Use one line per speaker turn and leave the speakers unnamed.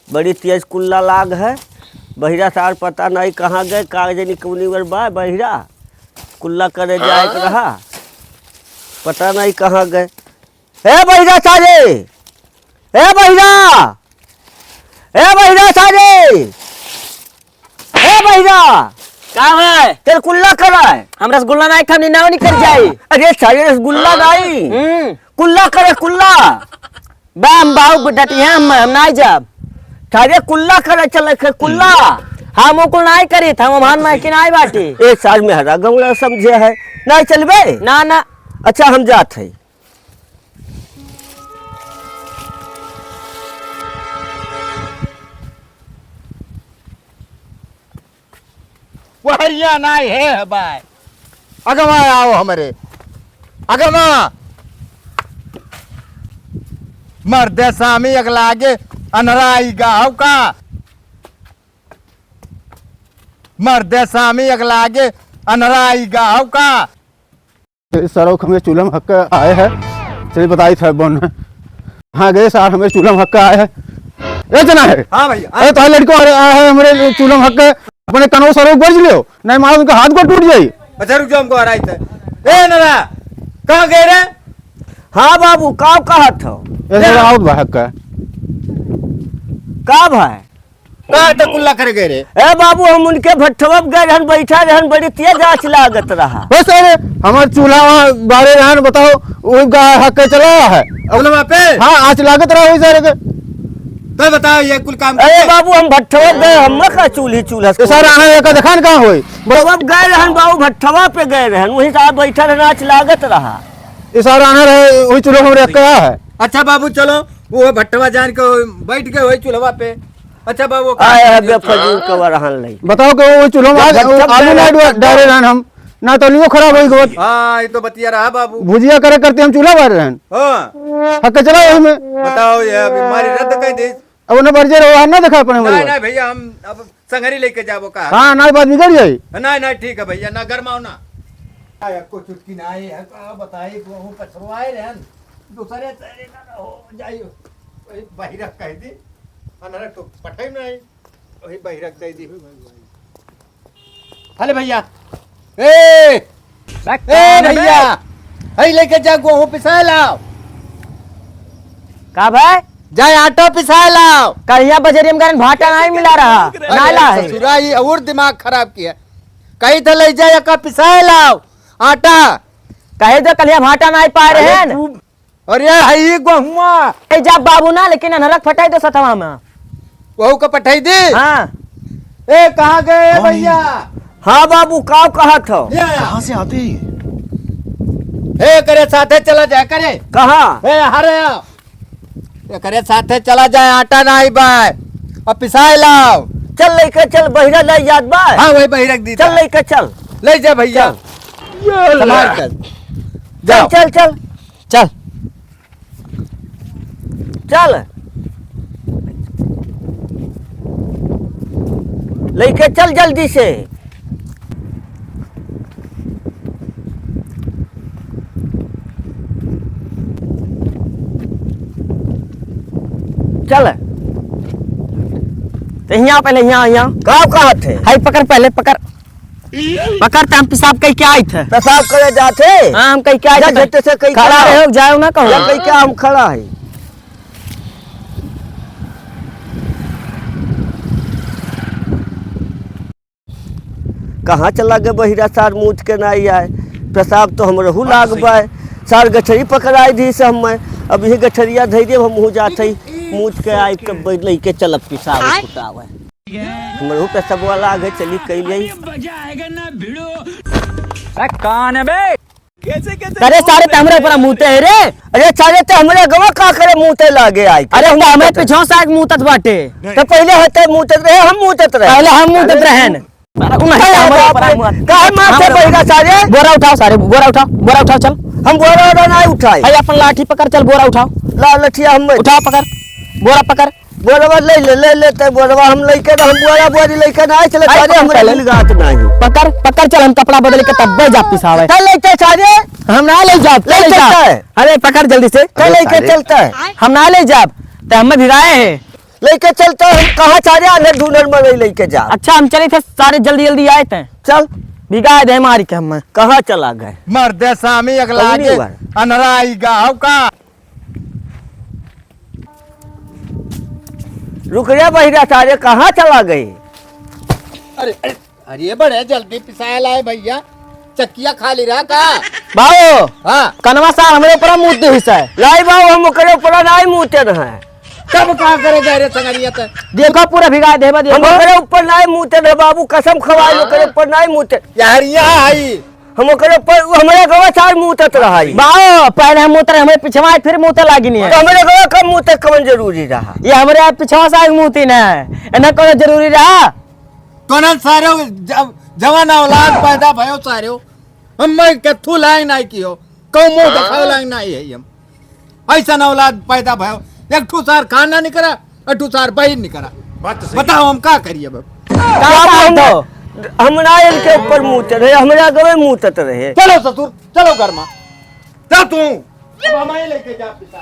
बड़ी तेज कुल्ला लाग है। बहिरा सार पता नहीं कहाँ गए, कागज निकलनी बा बहिरा कुल्ला करे जाए रहा, पता नहीं कहाँ गए। हे बहिरा सारे, हे बहिरा, हे बहिरा सारे, हे बहिरा
का है
तेरे कुल्ला करा है।
हम रसगुल्ला नहीं खानी ना निकल जाए।
अरे सारे रसगुल्ला नहीं कुल्ला करे कुल्ला।
बाम बाऊ डटी हम नहीं जब
सारे कुल्ला करे चले खे कुल्ला।
हम कुल नहीं करी था हम मान में कि नहीं बाटी।
एक साल में हरा गौड़ा समझे है नहीं चलबे
ना ना।
अच्छा हम जात है।
वहरिया नहीं है भाई। अगवा आओ हमारे अगवा मर्दे सामी अगलागे अनराई गाँव का मर्दे सामी अगलागे अनराई गाँव का
सरोख हमें चूल्हा में हक आए हैं। चलिए बताई था बोन हाँ गए सार हमें चूल्हा में हक आए हैं। ये जना है
हाँ भैया।
अरे तो लड़को आया है हमारे चूल्हा में हक अपने कनो सरोख बज लियो नहीं मारो उनका हाथ को टूट जाये।
अच्छा रुक जाओ हमको आ रही थे। ए नरा कहाँ गए रे?
हाँ बाबू का कहा था
आउट भाई हक
का भाई
कहाँ तक कुल्ला कर गए रे?
ए बाबू हम उनके भट्ठवा गए रहन, बैठा रहन, बड़ी तेज आँच लागत रहा।
बस अरे हमारे चूल्हा बारे रहन बताओ उनका हक चला है
अपने वहाँ पे
हाँ आँच लागत रहा वही सारे
तो बताओ ये कुल काम
अरे बाबू हम भट्ठवा गए, हम का चूल्ही चूल्हा
सर आने का दिखान कहाँ हुई
अब गए रहन बाबू भट्ठवा पे गए रहन, वही साहब बैठा रहना आँच लागत रहा।
ये सारा आना रहे वही चूल्हा में रख गया है।
अच्छा बाबू चलो वो भट्टवा जान के बैठ गए वही चूल्हा पे। अच्छा बाबू
आया है बेफजूल कवर रहन लई।
बताओ कि वो चूल्हा में आलू नहीं डाले रहन हम ना तो लियो खराब होई गो।
हाँ ये तो बतिया रहा बाबू।
भुजिया करे करते हम चूल्हा बार रहन
हाँ
हक चला वही में
बताओ ये हमारी रद्द कर दे।
अब उन्हें बर्जे रहो ना दिखा अपने
नहीं नहीं भैया हम अब संगरी लेके जाबो का।
हाँ ना बात बिगड़ जाई।
नहीं नहीं ठीक है भैया ना गरमाओ ना। आया को चुटकी ना आई है का बताई को हूं पछरवाए रहन दूसरे तेरे ना हो जाइयो वही बहिरक कह दी अनरक तो पठाई नहीं वही बहिरक दे दी। अरे भैया ए भैया हई लेके जा को हूं पिसा लाओ।
का भाई
जाए आटा पिसा लाओ।
कहिया बजरिया में भाटा नहीं मिला रहा नाला है।
ससुरा ये और दिमाग खराब किया कहीं तो ले जाए का पिसा लाओ आटा
कहे तो कलिया भाटा नहीं पा रहे हैं।
अरे हई गहुआ
जब बाबू ना लेकिन नरक फटाई तो सतवा में
वहू का पठाई दे।
हाँ
ए कहाँ गए भैया?
हाँ बाबू का कहा था
कहाँ से आते
ए करे साथे चला जाए करे
कहाँ
ए हरे ए करे साथे चला जाए आटा नहीं बाय और पिसाए लाओ।
चल लेके चल बहिरा ले याद बा।
हाँ वही बहिरक दी
चल लेके चल
ले जा भैया संभाल कर जाओ।
चल चल
चल
चल लेके चल जल्दी से। चल
तो यहाँ पहले यहाँ
का कहा थे
हाई पकड़ पहले पकड़ पकड़ हम पेशाब कहीं क्या आए थे।
पेशाब करे जाते
हाँ हम कहीं क्या आए थे
से कहीं
खड़ा रहे हो जाओ ना कहो
कहीं क्या हम खड़ा है। कहाँ चला गए बहिरा सार मूठ के नहीं आए। पेशाब तो हम रहू लाग बाय सार गठरी पकड़ाई दी से हम अब यही गठरिया धैर्य हम मुँह जाते मूठ के आए के लेके चल पेशाब फुटावे हमरू पेशाब वाला आगे चली कैलिए
कान बे करे सारे तमरे पर मुंहते है रे।
अरे सारे तो हमरे गवा का करे मुँहते लागे आए।
अरे हम हमें पीछे से एक मुंहत बाटे
तो पहले होते मुँहते रहे हम मुँहते रहे
पहले हम मुंहत रहन
काहे मारते बहिरा सारे।
बोरा उठाओ सारे बोरा उठाओ चल
हम बोरा नहीं उठाए।
भाई अपन लाठी पकड़ चल बोरा उठाओ
ला लठिया हम
उठाओ पकड़ बोरा पकड़
बोरवा ले लेते बोरवा हम लेके हम बोरा बोरी लेके ना चले सारे हमरे मिलगात नहीं।
पकड़ चल हम कपड़ा बदल के तब जा पिसावे
चल लेते सारे
हम ना ले जाब
ले जाता है।
अरे पकड़ जल्दी से
चल लेके चलता है
हम ना ले जाब तो हम भिगाए हैं
लेके चलता हम कहाँ चारे आने ढूंढर में लेके जा।
अच्छा हम चले थे सारे जल्दी जल्दी आए थे,
चल
भिगा दे हमारी के हम।
कहाँ चला गए?
मर्दे सामी अगला
कौनी
आगे
हुआ?
अनरा आईगा हो का।
रुक रे बहिरा सारे कहाँ चला गए?
अरे अरे अरे बड़े जल्दी पिसाया लाए भैया, चक्किया खाली रहा का।
बाबू
हाँ
कनवा साल हमारे ऊपर मुँह हिस्सा है।
लाई बाबू हम ओकरे ऊपर नहीं मुँहते न है।
कब कहाँ करे जा रहे संगरिया ते।
देखो पूरा भिगा दे
हम
देखो।
ओकरे ऊपर नहीं मुँहते न बाबू, कसम खवाई ओकरे ऊपर नहीं मुँहते।
यार यहाँ आई
हम ओकरे ऊपर हमारे गवा चार मुँहत रहा।
बाबू पहले हम उतरे हमें पिछवा फिर मुँह लागी नहीं
तो
है।
हमारे गवा कब मुँहते कवन जरूरी रहा?
ये हमारे पिछवा से मुँह ना है कौन जरूरी रहा।
कौन सारे जवान औलाद पैदा भयो सारे हम मैं कथू लाइन आई की हो कौ मुंह दिखाओ लाइन आई है हम ऐसा औलाद पैदा भयो। एक ठू सार खाना नहीं करा, अठू सार बहिन नहीं करा। बताओ हम क्या करिए बाबू।
हम ना इनके ऊपर मुँहते रहे, हमारे गवे मुँहत रहे।
चलो ससुर चलो घर में जा तू। अब हमें लेके जा पिता।